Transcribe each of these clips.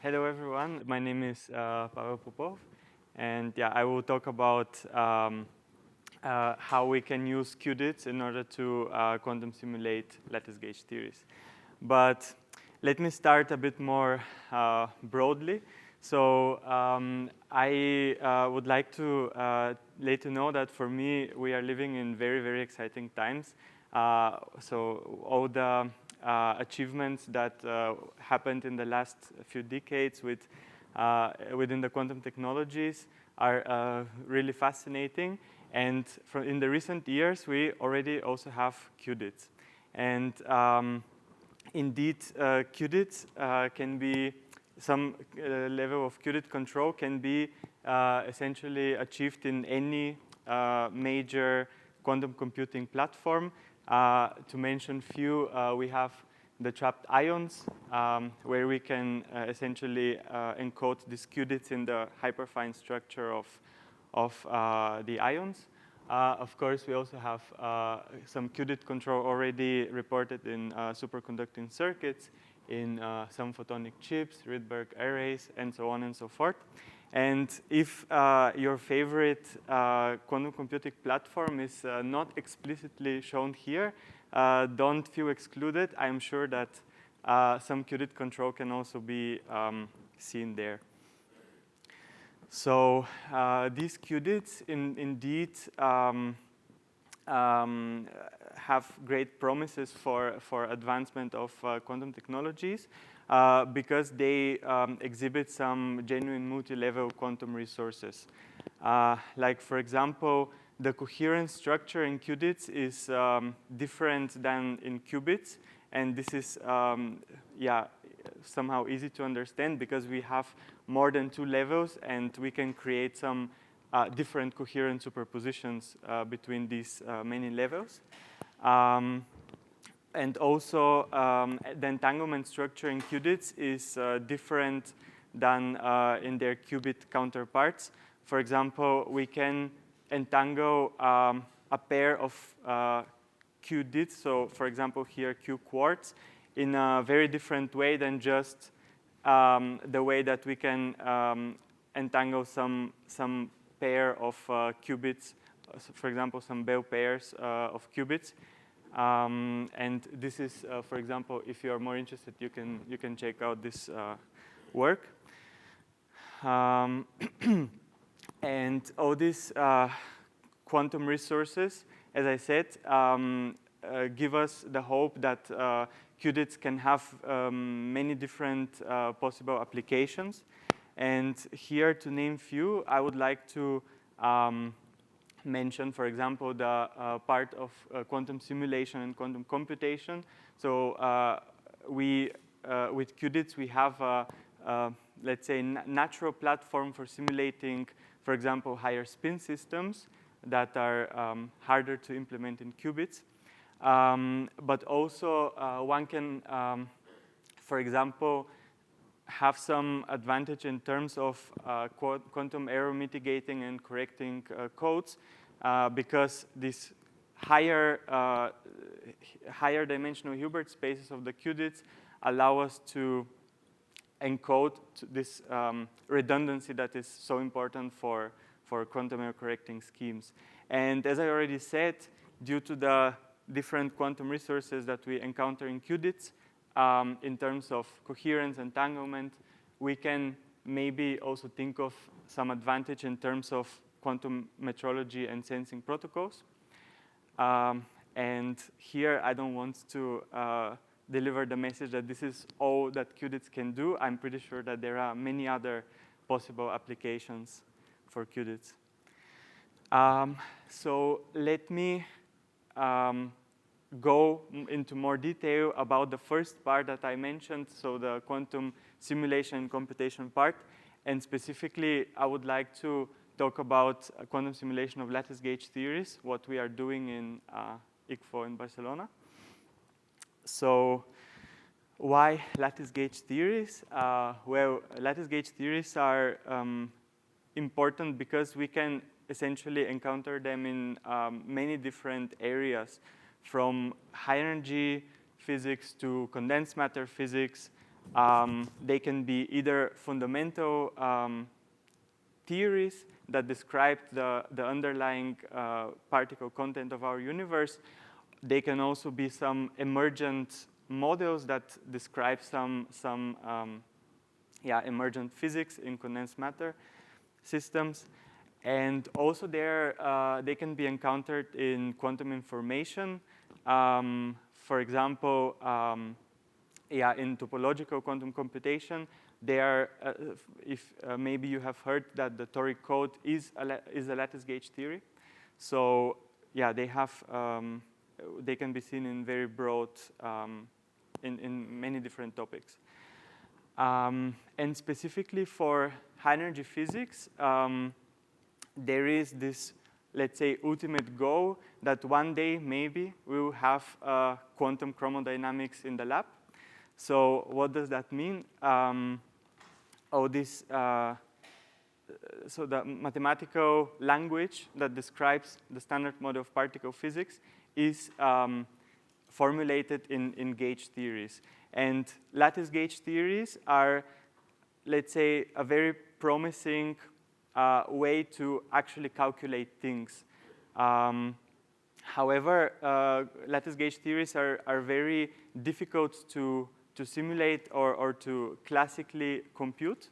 Hello, everyone. My name is Pavel Popov, and yeah, I will talk about how we can use QuDits in order to quantum simulate lattice gauge theories. But let me start a bit more broadly. So I would like to let you know that for me, we are living in very, very exciting times. So all the achievements that happened in the last few decades within the quantum technologies are really fascinating. And in the recent years, we already also have QuDits. And indeed, QuDits can be some level of qudit control can be essentially achieved in any major quantum computing platform. To mention few, we have the trapped ions, where we can essentially encode these qudits in the hyperfine structure of the ions. Of course, we also have some qudit control already reported in superconducting circuits, in some photonic chips, Rydberg arrays, and so on and so forth. And if your favorite quantum computing platform is not explicitly shown here, don't feel excluded. I'm sure that some qudit control can also be seen there. So these qudits indeed have great promises for advancement of quantum technologies because they exhibit some genuine multi-level quantum resources. Like, for example, the coherent structure in qudits is different than in qubits, and this is somehow easy to understand because we have more than 2 levels, and we can create some different coherent superpositions between these many levels. And also, the entanglement structure in qudits is different than in their qubit counterparts. For example, we can entangle a pair of qudits, so for example here q-quartz, in a very different way than just the way that we can entangle some pair of qubits, for example, some Bell pairs of qubits. And this is, for example, if you are more interested, you can check out this work. And all these quantum resources, as I said, give us the hope that qudits can have many different possible applications. And here, to name few, I would like to mention, for example, the part of quantum simulation and quantum computation. So with qudits, we have, let's say, natural platform for simulating, for example, higher spin systems that are harder to implement in qubits. But also, one can, for example, have some advantage in terms of quantum error mitigating and correcting codes, because these higher dimensional Hilbert spaces of the qudits allow us to encode this redundancy that is so important for quantum error correcting schemes. And as I already said, due to the different quantum resources that we encounter in qudits, in terms of coherence, entanglement, we can maybe also think of some advantage in terms of quantum metrology and sensing protocols. And here, I don't want to deliver the message that this is all that qudits can do. I'm pretty sure that there are many other possible applications for qudits. So let me go into more detail about the first part that I mentioned, so the quantum simulation and computation part. And specifically, I would like to talk about quantum simulation of lattice gauge theories, what we are doing in ICFO in Barcelona. So why lattice gauge theories? Well, lattice gauge theories are important because we can essentially encounter them in many different areas, from high energy physics to condensed matter physics, They can be either fundamental theories that describe the underlying particle content of our universe. They can also be some emergent models that describe some emergent physics in condensed matter systems. And also they can be encountered in quantum information. For example, in topological quantum computation, if maybe you have heard that the toric code is a lattice gauge theory. So yeah, they can be seen in very broad, in many different topics. And specifically for high energy physics, there is this, let's say, ultimate goal that one day maybe we will have quantum chromodynamics in the lab. So what does that mean? So the mathematical language that describes the standard model of particle physics is formulated in gauge theories. And lattice gauge theories are, let's say, a very promising way to actually calculate things. However, lattice gauge theories are very difficult to simulate or to classically compute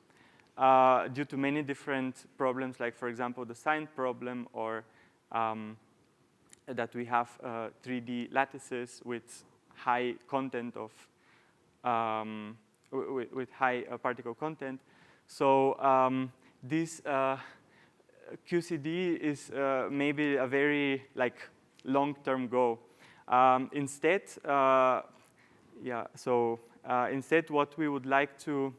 due to many different problems, like, for example, the sign problem, or that we have 3D lattices with high content of with high particle content. So this QCD is maybe a very long-term goal. Instead, instead, what we would like to,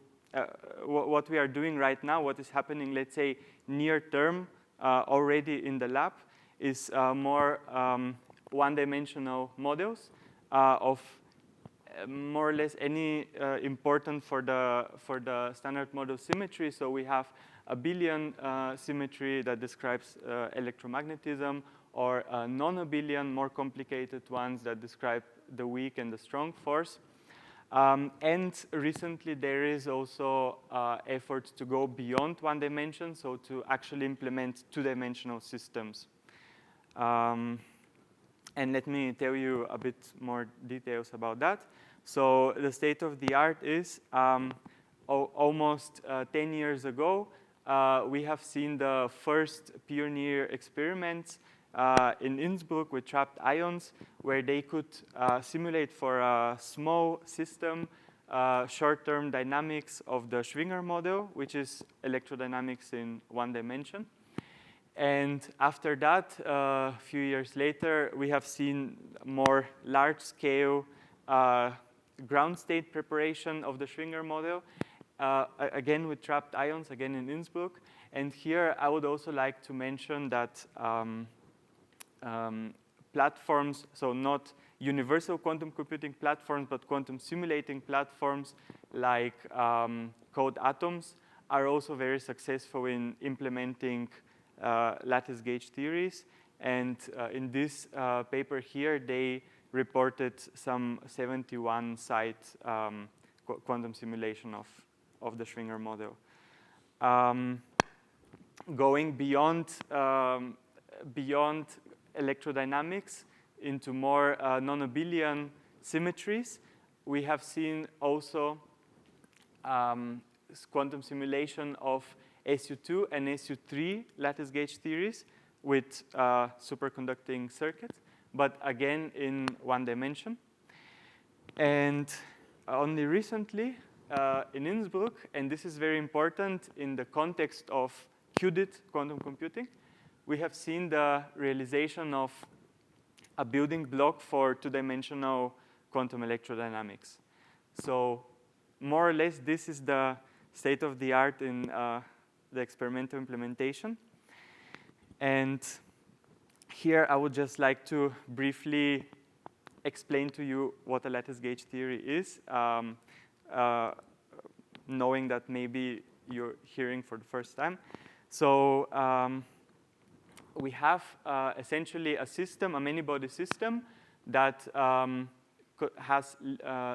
what we are doing right now, what is happening, let's say, near term already in the lab, is more one-dimensional models of more or less any important for the standard model symmetry. So we have a billion symmetry that describes electromagnetism, or non-abelian, more complicated ones that describe the weak and the strong force. And recently there is also efforts to go beyond one dimension, so to actually implement two-dimensional systems. And let me tell you a bit more details about that. So the state of the art is almost 10 years ago, we have seen the first pioneer experiments in Innsbruck with trapped ions, where they could simulate for a small system short-term dynamics of the Schwinger model, which is electrodynamics in one dimension. And after that, a few years later, we have seen more large-scale ground state preparation of the Schwinger model, again with trapped ions, again in Innsbruck. And here I would also like to mention that platforms, so not universal quantum computing platforms, but quantum simulating platforms like QuDits are also very successful in implementing lattice gauge theories. And in this paper here, they reported some 71 site quantum simulation of the Schwinger model. Going beyond electrodynamics into more non-abelian symmetries, we have seen also quantum simulation of SU2 and SU3 lattice gauge theories with superconducting circuits, but again in one dimension. And only recently in Innsbruck, and this is very important in the context of QuDit quantum computing, we have seen the realization of a building block for two-dimensional quantum electrodynamics. So more or less, this is the state of the art in the experimental implementation. And here I would just like to briefly explain to you what a lattice gauge theory is, knowing that maybe you're hearing for the first time. So we have essentially a system, a many-body system that has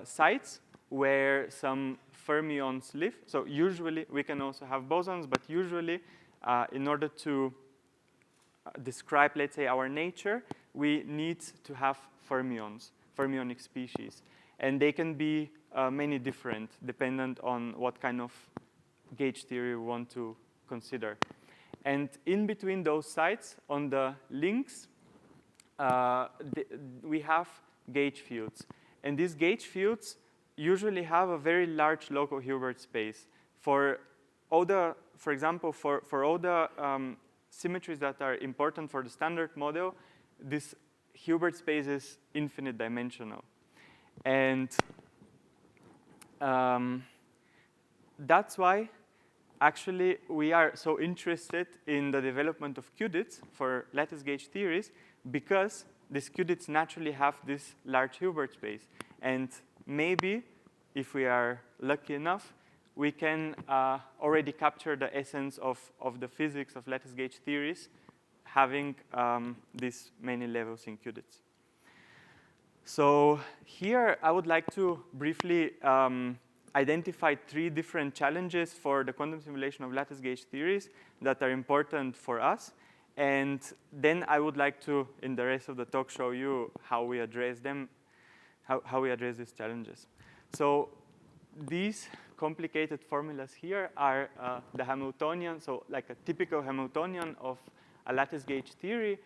sites where some fermions live. So usually, we can also have bosons, but usually, in order to describe, let's say, our nature, we need to have fermions, fermionic species. And they can be many different, dependent on what kind of gauge theory we want to consider. And in between those sites, on the links, we have gauge fields. And these gauge fields usually have a very large local Hilbert space. For example, for all the symmetries that are important for the standard model, this Hilbert space is infinite dimensional. And that's why actually we are so interested in the development of QuDits for lattice gauge theories, because these QuDits naturally have this large Hilbert space. And maybe, if we are lucky enough, we can already capture the essence of the physics of lattice gauge theories, having these many levels in QuDits. So here, I would like to briefly identify 3 different challenges for the quantum simulation of lattice gauge theories that are important for us. And then I would like to, in the rest of the talk, show you how we address them, how we address these challenges. So these complicated formulas here are the Hamiltonian, so like a typical Hamiltonian of a lattice gauge theory.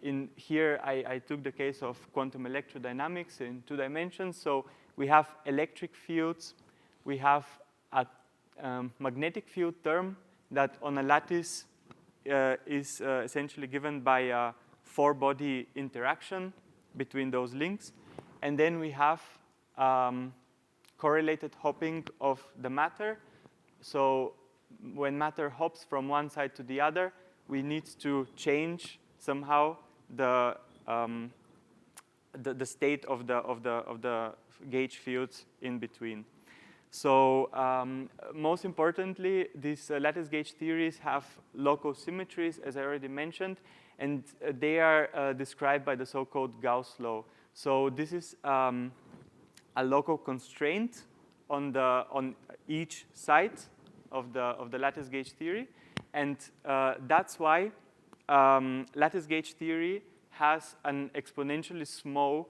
In here, I took the case of quantum electrodynamics in 2 dimensions. So we have electric fields. We have a magnetic field term that on a lattice is essentially given by a 4-body interaction between those links. And then we have correlated hopping of the matter. So when matter hops from one side to the other, we need to change somehow the state of the gauge fields in between. So most importantly, these lattice gauge theories have local symmetries, as I already mentioned, and they are described by the so-called Gauss law. So this is a local constraint on each side of the lattice gauge theory, and that's why lattice gauge theory has an exponentially small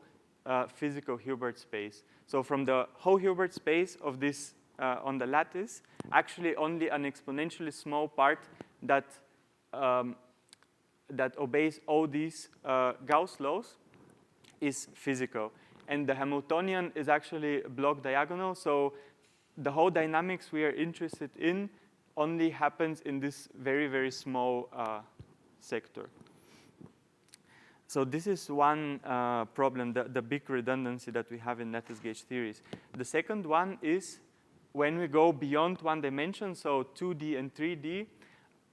physical Hilbert space. So from the whole Hilbert space of this on the lattice, actually only an exponentially small part that obeys all these Gauss laws is physical. And the Hamiltonian is actually block diagonal. So the whole dynamics we are interested in only happens in this very, very small sector. So this is one problem, the big redundancy that we have in lattice gauge theories. The second one is when we go beyond 1 dimension, so 2D and 3D,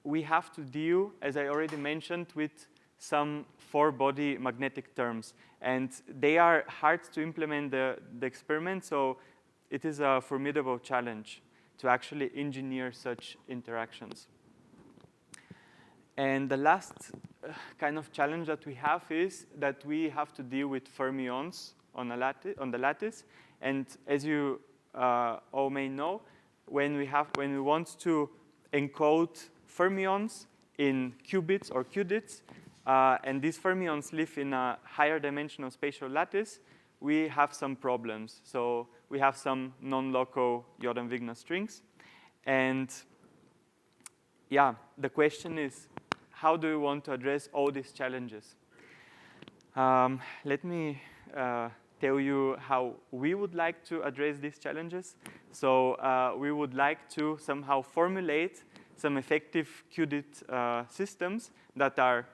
we have to deal, as I already mentioned, with some 4-body magnetic terms. And they are hard to implement the experiment, so it is a formidable challenge to actually engineer such interactions. And the last kind of challenge that we have is that we have to deal with fermions on the lattice. And as you all may know, when we want to encode fermions in qubits or QuDits, and these fermions live in a higher dimensional spatial lattice, we have some problems. So we have some non-local Jordan-Wigner strings. And yeah, the question is, how do we want to address all these challenges? Let me tell you how we would like to address these challenges. So we would like to somehow formulate some effective QuDit systems that are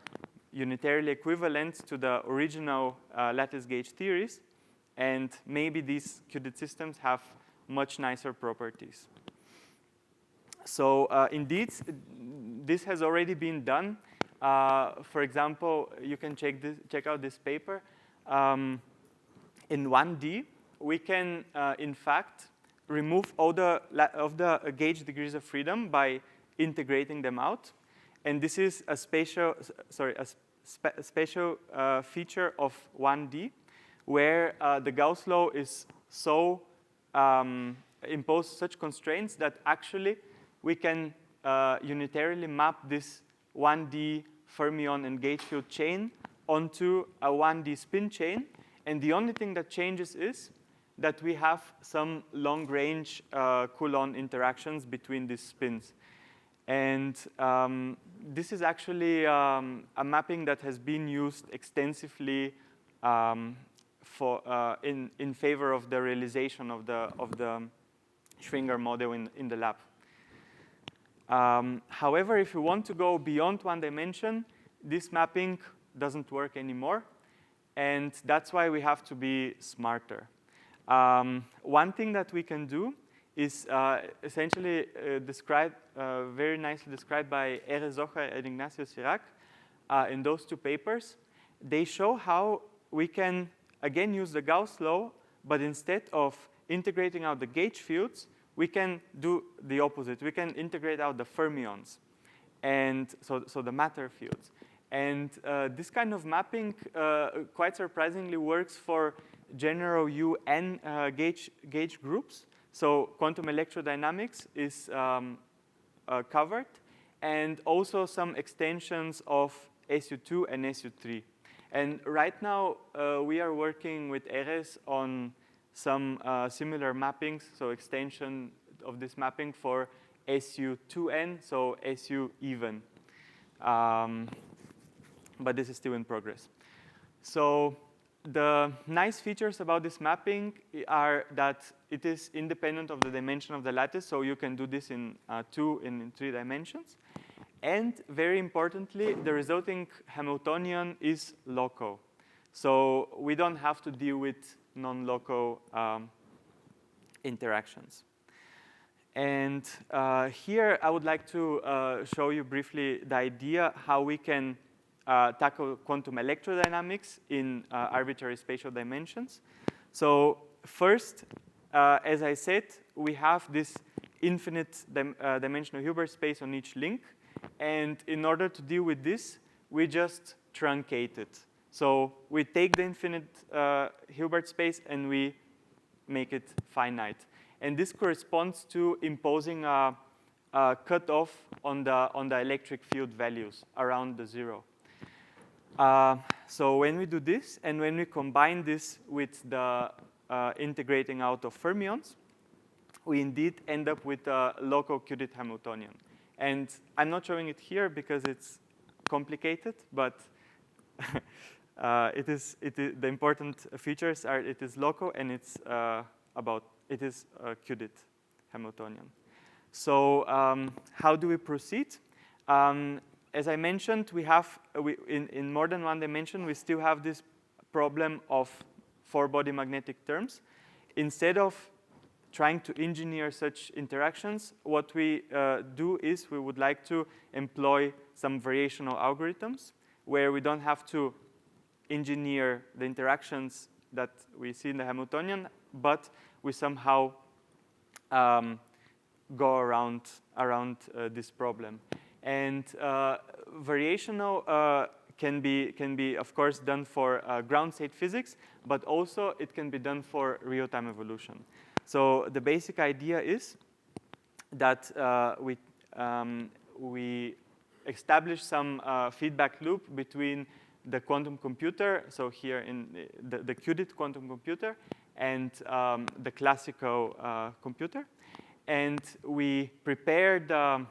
unitarily equivalent to the original lattice gauge theories. And maybe these QuDit systems have much nicer properties. So indeed, this has already been done. For example, you can check out this paper. In 1D, we can, in fact, remove all of the gauge degrees of freedom by integrating them out. And this is a special feature of 1D, where the Gauss law is so impose such constraints that actually we can unitarily map this 1D fermion and gauge field chain onto a 1D spin chain. And the only thing that changes is that we have some long-range Coulomb interactions between these spins. And this is actually a mapping that has been used extensively in favor of the realization of the Schwinger model in the lab. However, if you want to go beyond 1 dimension, this mapping doesn't work anymore. And that's why we have to be smarter. One thing that we can do is essentially very nicely described by Ere Zocher and Ignacio Sirac in those 2 papers. They show how we can, again, use the Gauss law, but instead of integrating out the gauge fields, we can do the opposite. We can integrate out the fermions, and so the matter fields. And this kind of mapping, quite surprisingly, works for general UN gauge groups. So quantum electrodynamics is covered, and also some extensions of SU2 and SU3. And right now, we are working with Eres on some similar mappings, so extension of this mapping for SU2N, so SU even. But this is still in progress. So the nice features about this mapping are that it is independent of the dimension of the lattice, so you can do this in 2 and in 3 dimensions. And very importantly, the resulting Hamiltonian is local. So we don't have to deal with non-local interactions. And here I would like to show you briefly the idea how we can tackle quantum electrodynamics in arbitrary spatial dimensions. So first, as I said, we have this infinite dimensional Hilbert space on each link. And in order to deal with this, we just truncate it. So we take the infinite Hilbert space and we make it finite. And this corresponds to imposing a cutoff on the electric field values around the 0. So when we do this, and when we combine this with the integrating out of fermions, we indeed end up with a local qudit Hamiltonian. And I'm not showing it here because it's complicated, but the important features are it is local and it is a qudit Hamiltonian. So how do we proceed? As I mentioned, in more than 1 dimension, we still have this problem of 4-body magnetic terms. Instead of trying to engineer such interactions, what we do is we would like to employ some variational algorithms where we don't have to engineer the interactions that we see in the Hamiltonian, but we somehow go around this problem. And variational can be, of course, done for ground state physics, but also it can be done for real-time evolution. So the basic idea is that we establish some feedback loop between the quantum computer, so here in the qudit quantum computer, and the classical computer. And we prepare the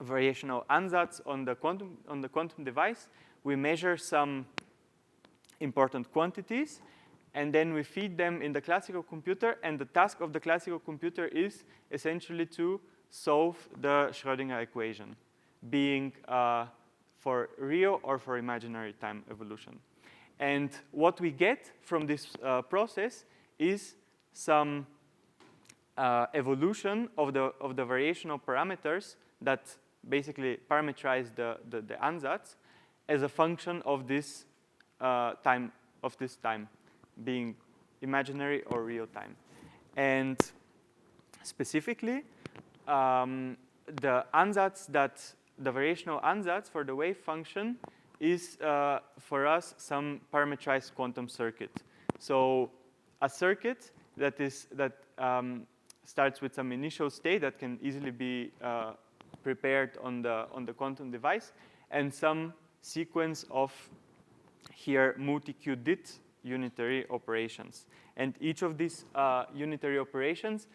variational ansatz on the quantum device. We measure some important quantities, and then we feed them in the classical computer. And the task of the classical computer is essentially to solve the Schrödinger equation, being for real or for imaginary time evolution. And what we get from this process is some evolution of the variational parameters that basically parameterize the ansatz as a function of this time being imaginary or real time. And specifically, the variational ansatz for the wave function is for us some parametrized quantum circuit. So a circuit that starts with some initial state that can easily be prepared on the quantum device, and some sequence of here multi-qudit unitary operations. And each of these unitary operations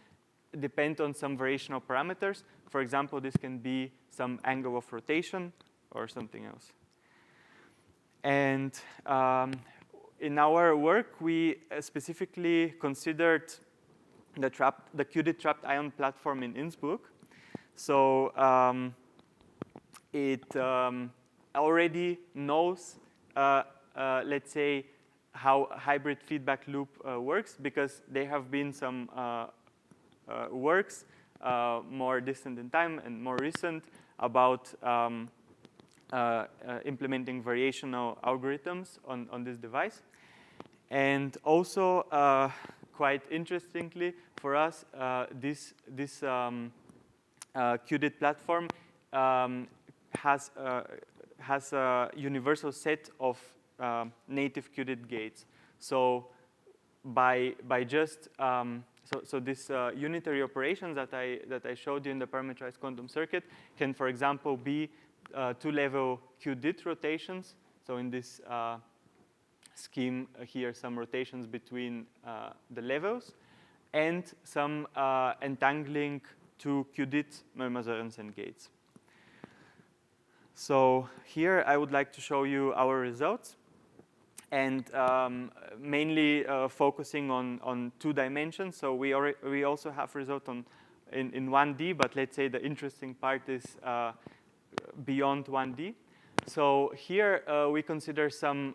depend on some variational parameters. For example, this can be some angle of rotation or something else. And in our work, we specifically considered the QuDit trapped ion platform in Innsbruck. So it already knows, let's say, how hybrid feedback loop works, because there have been some works more distant in time and more recent about implementing variational algorithms on this device. And also, quite interestingly for us, this QuDit platform has a universal set of native QuDit gates. So by just so this unitary operations that I showed you in the parameterized quantum circuit can, for example, be two-level QuDit rotations. So in this scheme here, some rotations between the levels, and some entangling two QuDit Möller-Sörensen gates. So here I would like to show you our results, and mainly focusing on 2 dimensions. So we also have result in 1D, but let's say the interesting part is beyond 1D. So here we consider some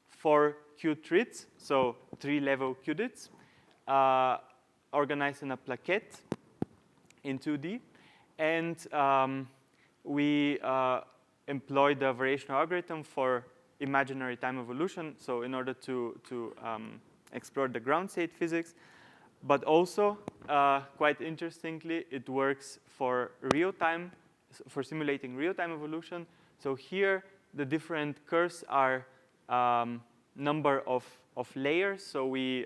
4 qudits, so 3-level qudits, organized in a plaquette in 2D. And we employed the variational algorithm for imaginary time evolution, so in order to explore the ground state physics. But also, quite interestingly, it works for real-time, for simulating real-time evolution. So here, the different curves are number of layers. So we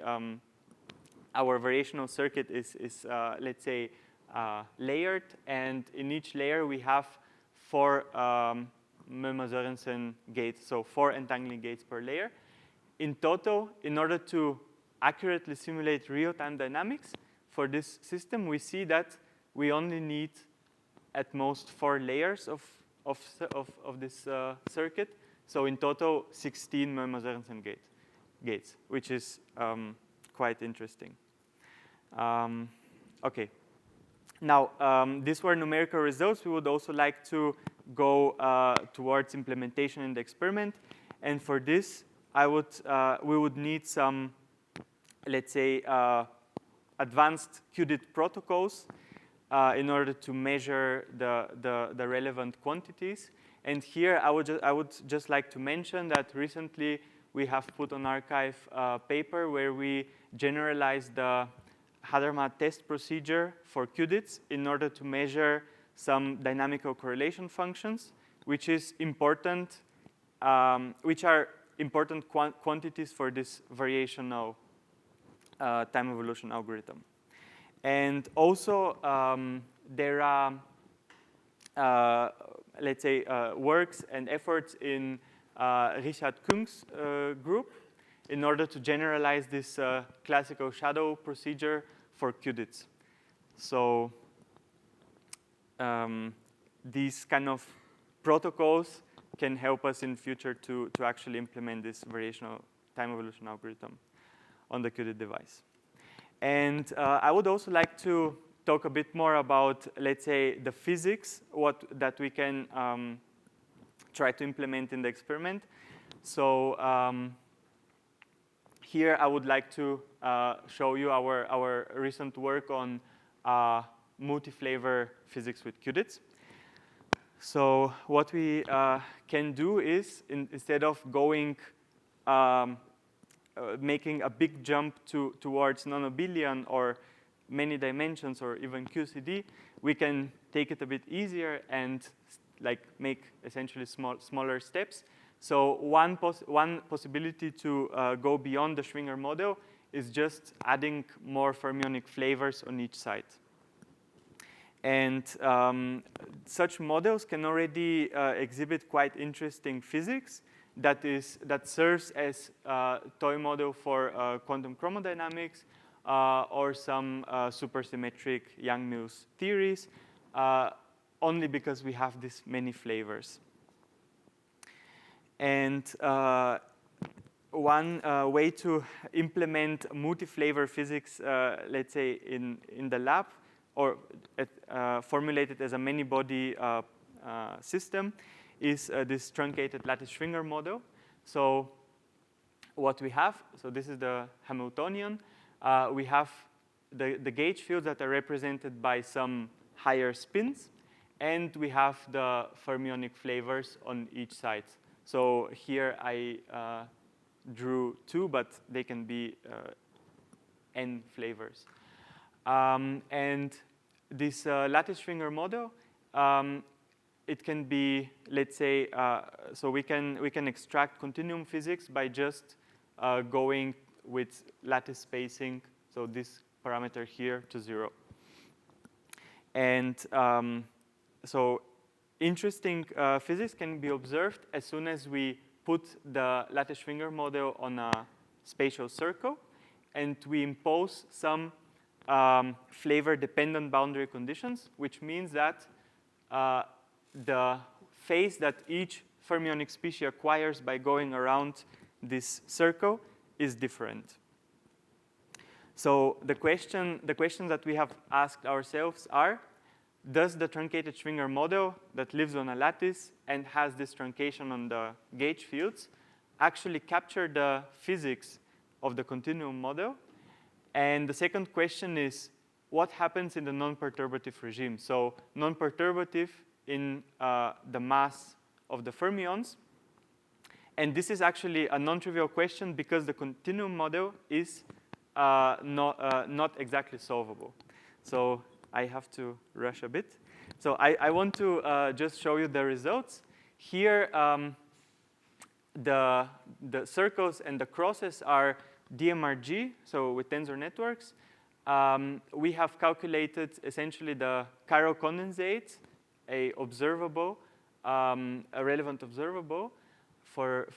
our variational circuit is let's say, layered, and in each layer we have 4 Möller-Sörensen gates, so 4 entangling gates per layer. In total, in order to accurately simulate real-time dynamics for this system, we see that we only need at most 4 layers of this circuit. So in total, 16 Möller-Sörensen gates, which is quite interesting. Okay. Now, these were numerical results. We would also like to go towards implementation in the experiment. And for this, we would need some, let's say, advanced QuDit protocols in order to measure the relevant quantities. And here, I would just like to mention that recently we have put on arXiv a paper where we generalized the Hadamard test procedure for QuDits in order to measure some dynamical correlation functions, which is important, which are important quantities for this variational time evolution algorithm. And also, there are, let's say, works and efforts in Richard Kung's group in order to generalize this classical shadow procedure for QuDits. So these kind of protocols can help us in future to actually implement this variational time evolution algorithm on the QuDit device. And I would also like to talk a bit more about, let's say, the physics that we can try to implement in the experiment. So here I would like to show you our recent work on multi-flavor physics with QuDits. So what we can do is, instead of going making a big jump towards non-abelian or many dimensions or even QCD, we can take it a bit easier and make essentially smaller steps. So one possibility to go beyond the Schwinger model is just adding more fermionic flavors on each side. And such models can already exhibit quite interesting physics that serves as a toy model for quantum chromodynamics or some supersymmetric Yang-Mills theories, only because we have this many flavors. And one way to implement multi-flavor physics, let's say in the lab, or formulated as a many-body system, is this truncated lattice-Schwinger model. So what we have, so this is the Hamiltonian. We have the gauge fields that are represented by some higher spins, and we have the fermionic flavors on each side. So here I drew 2, but they can be n flavors. And this lattice-Schwinger model, it can be, let's say, so we can extract continuum physics by just going with lattice spacing, so this parameter here, to 0. And so interesting physics can be observed as soon as we put the lattice-Schwinger model on a spatial circle, and we impose some flavor-dependent boundary conditions, which means that the phase that each fermionic species acquires by going around this circle is different. So the questions that we have asked ourselves are, does the truncated Schwinger model that lives on a lattice and has this truncation on the gauge fields actually capture the physics of the continuum model? And the second question is, what happens in the non-perturbative regime? So non-perturbative in the mass of the fermions. And this is actually a non-trivial question because the continuum model is not exactly solvable. So I have to rush a bit. So I want to just show you the results. Here, the circles and the crosses are DMRG, so with tensor networks. We have calculated essentially the chiral condensate, a observable, a relevant observable for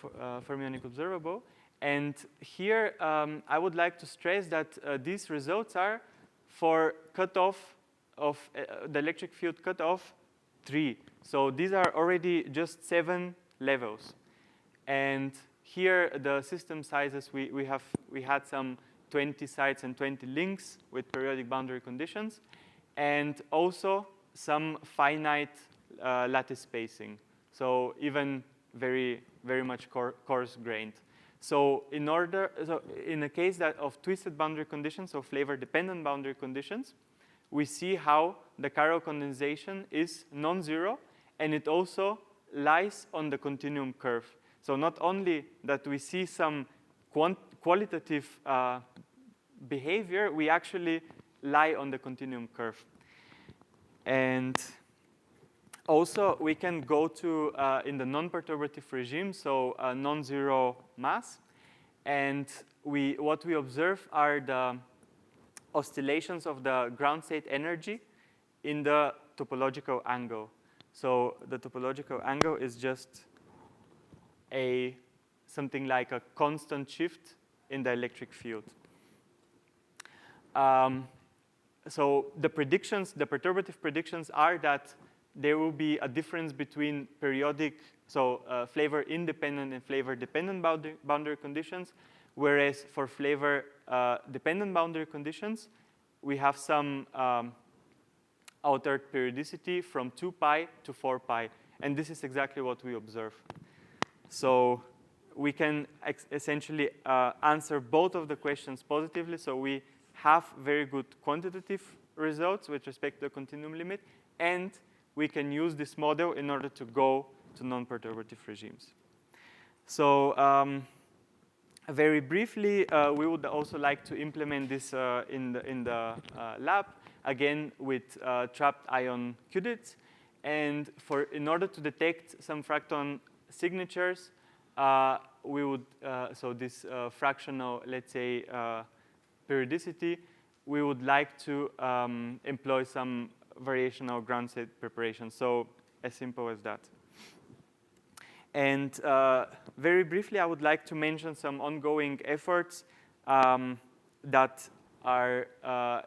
fermionic observable. And here, I would like to stress that these results are for cutoff of the electric field cutoff 3. So these are already just 7 levels. And here, the system sizes, we had some 20 sites and 20 links with periodic boundary conditions, and also some finite lattice spacing. So even very much coarse-grained. So in a case of twisted boundary conditions, so flavor-dependent boundary conditions, we see how the chiral condensation is non-zero, and it also lies on the continuum curve. So not only that we see some qualitative behavior, we actually lie on the continuum curve. And also, we can go to, in the non-perturbative regime, so non-zero mass. And what we observe are the oscillations of the ground state energy in the topological angle. So the topological angle is just something like a constant shift in the electric field. So the perturbative predictions are that there will be a difference between periodic, so flavor-independent and flavor-dependent boundary conditions, whereas for flavor-dependent boundary conditions, we have some altered periodicity from 2 pi to 4 pi. And this is exactly what we observe. So we can essentially answer both of the questions positively. So we have very good quantitative results with respect to the continuum limit, and we can use this model in order to go to non-perturbative regimes. So very briefly, we would also like to implement this in the lab, again with trapped ion qudits. And in order to detect some fracton signatures, we would, so this fractional, let's say, periodicity, we would like to employ some variational ground state preparation. So as simple as that. And very briefly, I would like to mention some ongoing efforts that are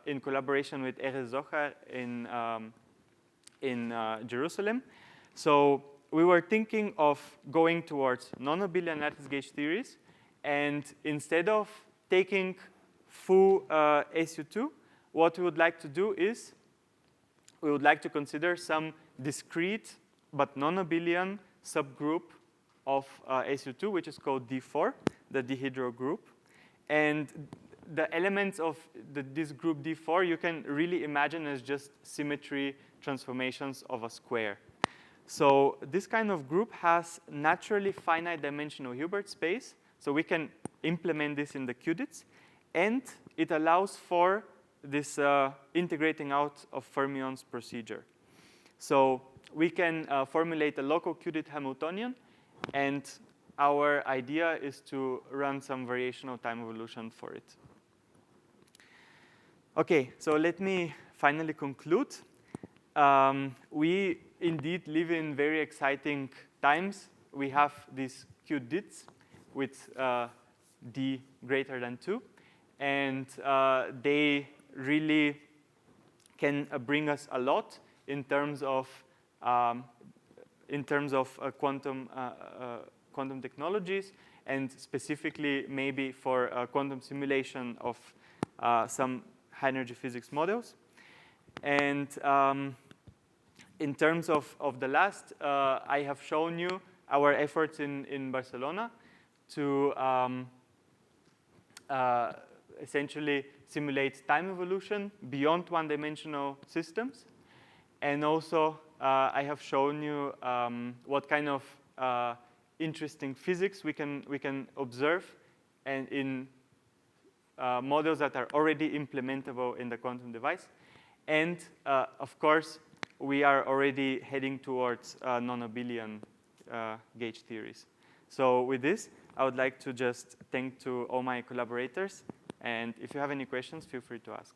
in collaboration with Erez Zohar in Jerusalem. So we were thinking of going towards non-abelian lattice gauge theories. And instead of taking full SU2, what we would like to do is we would like to consider some discrete but non-abelian subgroup of SU2, which is called D4, the dihedral group. And the elements of this group D4 you can really imagine as just symmetry transformations of a square. So this kind of group has naturally finite dimensional Hilbert space. So we can implement this in the QuDits. And it allows for this integrating out of fermions procedure. So we can formulate a local qudit Hamiltonian. And our idea is to run some variational time evolution for it. OK, so let me finally conclude. We indeed live in very exciting times. We have these QuDits with d greater than 2. And they really can bring us a lot in terms of quantum technologies, and specifically maybe for quantum simulation of some high-energy physics models. And in terms of the last, I have shown you our efforts in Barcelona to essentially simulate time evolution beyond one-dimensional systems. And also, I have shown you what kind of interesting physics we can observe and in models that are already implementable in the quantum device. And of course, we are already heading towards non-abelian gauge theories. So with this, I would like to just thank to all my collaborators. And if you have any questions, feel free to ask.